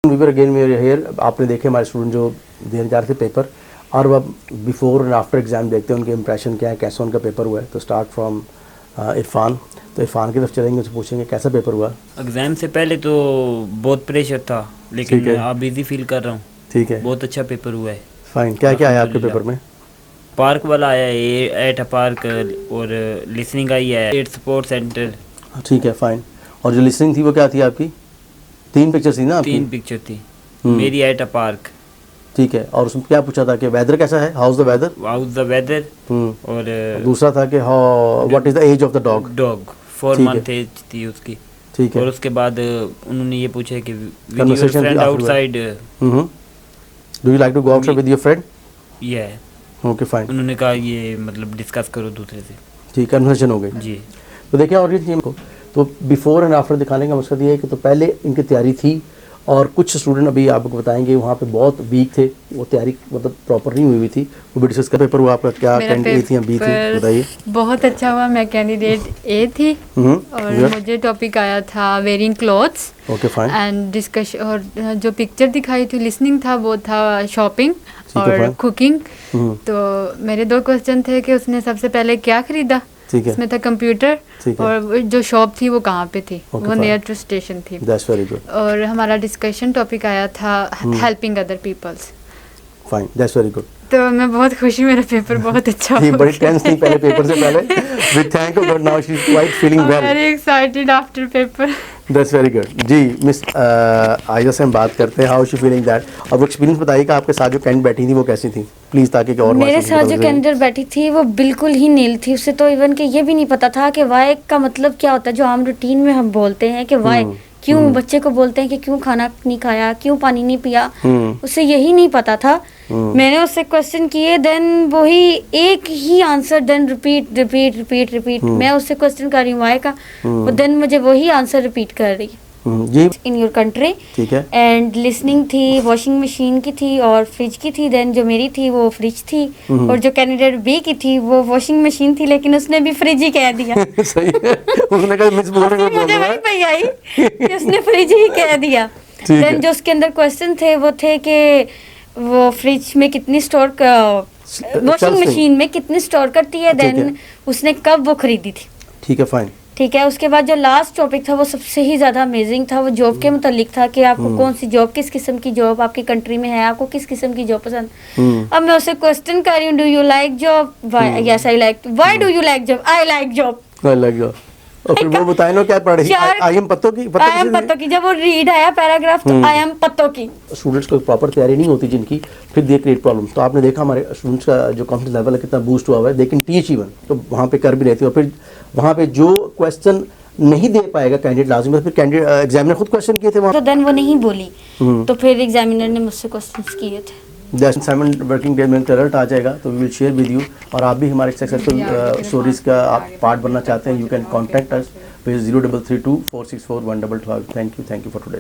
We were again we are here. आपने देखे हमारे स्टूडेंट जो देने जा रहे थे पेपर, और अब बिफोर एंड आफ्टर एग्जाम देखते हैं उनके इंप्रेशन क्या है, कैसा उनका पेपर हुआ है। तो स्टार्ट फ्रॉम इरफान। तो इरफान की तरफ चलेंगे, उनसे पूछेंगे कैसा पेपर हुआ। एग्ज़ाम से पहले तो बहुत प्रेशर था, लेकिन मैं अब इजी फील कर रहा हूँ। ठीक है, बहुत अच्छा पेपर हुआ है। फाइन। क्या क्या आया आपके पेपर में? पार्क वाला आया है, एट अ पार्क, और लिसनिंग आई है, एट स्पोर्ट सेंटर। ठीक है, फाइन। और जो लिसनिंग थी वो क्या थी आपकी? 3 पिक्चर थी ना आपकी? 3 पिक्चर थी मेरी, एट अ पार्क। ठीक है, और उसमें क्या पूछा था कि वेदर कैसा है, how is the weather? How is the weather. और दूसरा था कि how what is the age of the dog? Dog 4 month age थी उसकी। ठीक है। और उसके बाद उन्होंने ये पूछा कि विद योर Conversation फ्रेंड थी outside, do you like to go outside with your friend? ये ओके, फाइन। उन्होंने कहा ये मतलब डिस्कस करो दूसरे से। ठीक, कन्वर्सेशन हो गई जी। तो देखिए और ये टीम को तो बिफोर एंड आफ्टर दिखाने का मकसद ये है कि तो पहले इनकी तैयारी थी, और कुछ स्टूडेंट अभी आपको बताएंगे वहाँ पे बहुत वीक थे, वो तैयारी मतलब प्रॉपर नहीं हुई थी। वो भी डिस्कस कर। पेपर हुआ आपका, क्या कैंडिडेट ए थी या बी थी, बताइए। बहुत अच्छा हुआ, मैं कैंडिडेट ए थी। और मुझे टॉपिक आया था wearing clothes. Okay, fine. And discussion, और जो पिक्चर दिखाई थी लिसनिंग था वो था शॉपिंग और कुकिंग। तो मेरे 2 क्वेश्चन थे कि उसने सबसे पहले क्या खरीदा। ठीक है, इसमें था कंप्यूटर, और जो शॉप थी वो कहाँ पे थी, वो नियर टू स्टेशन थी। That's very good. और हमारा डिस्कशन टॉपिक आया था helping other peoples. Fine, that's very good. तो मैं बहुत खुशी, मेरा पेपर बहुत अच्छा ये हो बड़ी गया। टेंस थी पहले पेपर से पहले। We thank you God, now she is quite feeling well. Very excited after paper. That's very good. जी मिस आयशा से हम बात करते हैं, हाउ शी फीलिंग दैट। और वो एक्सपीरियंस बताइए कि आपके साथ जो कैंडिडेट बैठी थी वो कैसी थी प्लीज, ताकि और मेरे साथ जो कैंडिडेट बैठी थी वो बिल्कुल ही नील थी। उसे तो इवन कि ये भी नहीं पता था कि वाई का मतलब क्या होता है, जो आम रूटीन में हम बोलते हैं कि वाई, क्यों बच्चे को बोलते हैं कि क्यों खाना नहीं खाया, क्यों पानी नहीं पिया, उसे यही नहीं पता था। मैंने उससे क्वेश्चन किए, देन वही एक ही answer, then repeat repeat repeat repeat. मैं उससे क्वेश्चन कर रही हूँ वाई का, देन मुझे वही आंसर रिपीट कर रही है। In your country. ठीक है। एंड लिसनिंग थी, वॉशिंग मशीन की थी और फ्रिज की थी। देन जो मेरी थी वो फ्रिज थी, और जो कैंडिडेट बी की थी वो वॉशिंग मशीन थी, लेकिन उसने भी फ्रिज ही कह दिया। सही है, उसने कहा मिस बोल रही है, मुझे वही पई आई कि उसने फ्रिज ही कह दिया। देन जो उसके अंदर क्वेश्चन थे वो थे कि वो फ्रिज में कितनी स्टोर, वॉशिंग मशीन में कितनी स्टोर करती है, देन उसने कब वो खरीदी थी। ठीक है, फाइन। ठीक है। उसके बाद जो लास्ट टॉपिक था वो सबसे ही ज़्यादा अमेजिंग था। वो जॉब के मुतालिक था कि आपको कौन सी जॉब, किस किस्म की जॉब आपकी कंट्री में है, आपको किस किस्म की जॉब पसंद। अब मैं उसे क्वेश्चन कर रही हूँ, do you like job? Yes I like. Why do you like job? I like job. I like job. और फिर वो बताए ना क्या पढ़ रही? आई एम पत्तों की। आई एम पत्तों की। जब वो रीड आया पैराग्राफ तो आई एम पत्तों की। स्टूडेंट्स को प्रॉपर तैयारी नहीं होती जिनकी, फिर दे क्रिएट प्रॉब्लम। तो आपने देखा हमारे स्टूडेंट्स का जो कॉन्फिडेंस लेवल है कितना बूस्ट हुआ हुआ है, दे कैन टीच इवन। तो वहाँ पे कर भी रहे थे, और फिर वहाँ पे जो क्वेश्चन नहीं दे पाएगा कैंडिडेट लाजमी, तो फिर कैंडिडेट एग्जामिनर खुद क्वेश्चन किए थे वहाँ। तो देन वो नहीं बोली, तो फिर एग्जामिनर ने मुझसे क्वेश्चंस किए थे। जैसे 7 वर्किंग डे में रिजल्ट आ जाएगा तो we will share with you. और आप भी हमारे सक्सेसफुल स्टोरीज का आप पार्ट बनना चाहते हैं, you can contact us with 0332 464 122। Thank you for today.